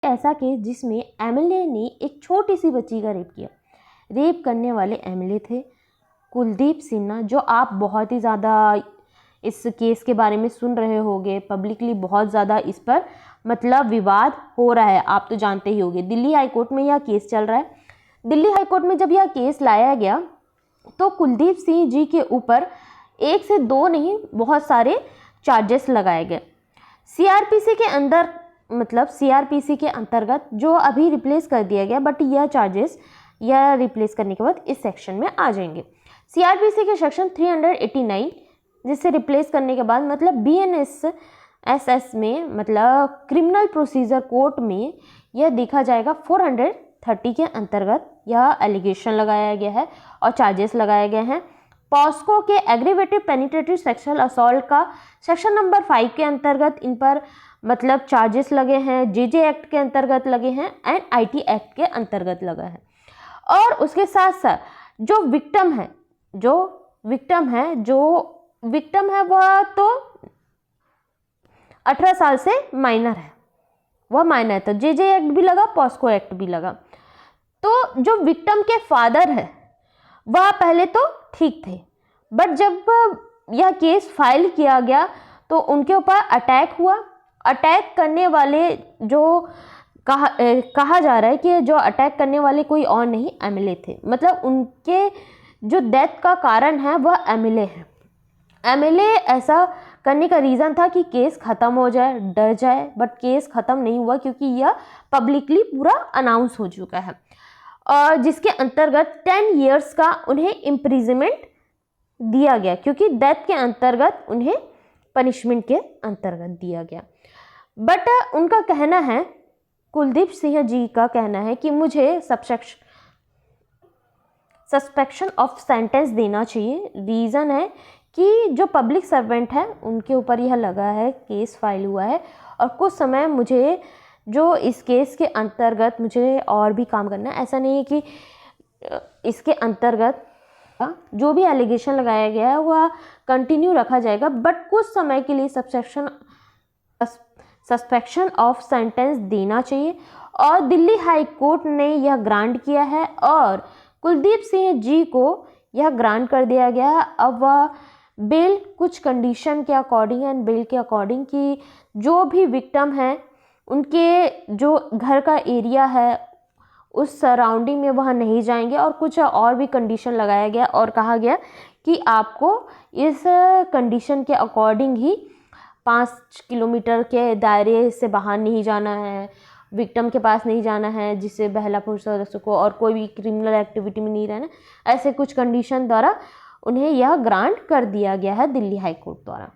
ऐसा केस जिसमें एमएलए ने एक छोटी सी बच्ची का रेप किया। रेप करने वाले एमएलए थे कुलदीप सिन्हा, जो आप बहुत ही ज़्यादा इस केस के बारे में सुन रहे होंगे। पब्लिकली बहुत ज़्यादा इस पर मतलब विवाद हो रहा है, आप तो जानते ही होंगे। दिल्ली हाई कोर्ट में यह केस चल रहा है। दिल्ली हाई कोर्ट में जब यह केस लाया गया तो कुलदीप सिंह जी के ऊपर 1 से 2 नहीं, बहुत सारे चार्जेस लगाए गए। सीआरपीसी के अंदर मतलब सीआरपीसी के अंतर्गत जो अभी रिप्लेस कर दिया गया, बट यह चार्जेस यह रिप्लेस करने के बाद इस सेक्शन में आ जाएंगे। सीआरपीसी के सेक्शन 389 जिसे रिप्लेस करने के बाद मतलब बीएनएसएस में मतलब क्रिमिनल प्रोसीजर कोड में यह देखा जाएगा 430 के अंतर्गत यह एलिगेशन लगाया गया है और चार्जेस लगाए गए हैं। पॉस्को के एग्रीवेटेड पेनिट्रेटिव सेक्सुअल असॉल्ट का सेक्शन नंबर 5 के अंतर्गत इन पर मतलब चार्जेस लगे हैं, जेजे एक्ट के अंतर्गत लगे हैं एंड आईटी एक्ट के अंतर्गत लगा है। और उसके साथ साथ जो विक्टिम है वह तो 18 साल से माइनर है, वह माइनर था। जेजे एक्ट भी लगा, पॉस्को एक्ट भी लगा। तो जो विक्टिम के फादर है वह पहले तो ठीक थे, बट जब यह केस फाइल किया गया तो उनके ऊपर अटैक हुआ। अटैक करने वाले जो कहा जा रहा है कि जो अटैक करने वाले कोई और नहीं एमएलए थे, मतलब उनके जो डेथ का कारण है वह एमएलए है। एमएलए ऐसा करने का रीज़न था कि केस ख़त्म हो जाए, डर जाए, बट केस ख़त्म नहीं हुआ क्योंकि यह पब्लिकली पूरा अनाउंस हो चुका है और जिसके अंतर्गत 10 इयर्स का उन्हें इम्प्रिजनमेंट दिया गया, क्योंकि डेथ के अंतर्गत उन्हें पनिशमेंट के अंतर्गत दिया गया। बट उनका कहना है, कुलदीप सिंह जी का कहना है कि मुझे सस्पेक्शन ऑफ सेंटेंस देना चाहिए। रीज़न है कि जो पब्लिक सर्वेंट है उनके ऊपर यह लगा है, केस फाइल हुआ है और कुछ समय मुझे जो इस केस के अंतर्गत मुझे और भी काम करना है। ऐसा नहीं है कि इसके अंतर्गत जो भी एलिगेशन लगाया गया है वह कंटिन्यू रखा जाएगा, बट कुछ समय के लिए सस्पेक्शन ऑफ सेंटेंस देना चाहिए। और दिल्ली हाई कोर्ट ने यह ग्रांट किया है और कुलदीप सिंह जी को यह ग्रांट कर दिया गया है। अब वह बेल कुछ कंडीशन के अकॉर्डिंग एंड बेल के अकॉर्डिंग कि जो भी विक्टिम है उनके जो घर का एरिया है उस सराउंडिंग में वह नहीं जाएंगे, और कुछ और भी कंडीशन लगाया गया और कहा गया कि आपको इस कंडीशन के अकॉर्डिंग ही 5 किलोमीटर के दायरे से बाहर नहीं जाना है, विक्टिम के पास नहीं जाना है जिससे बहला पुरुष सदस्य को, और कोई भी क्रिमिनल एक्टिविटी में नहीं रहना। ऐसे कुछ कंडीशन द्वारा उन्हें यह ग्रांट कर दिया गया है दिल्ली हाई कोर्ट द्वारा।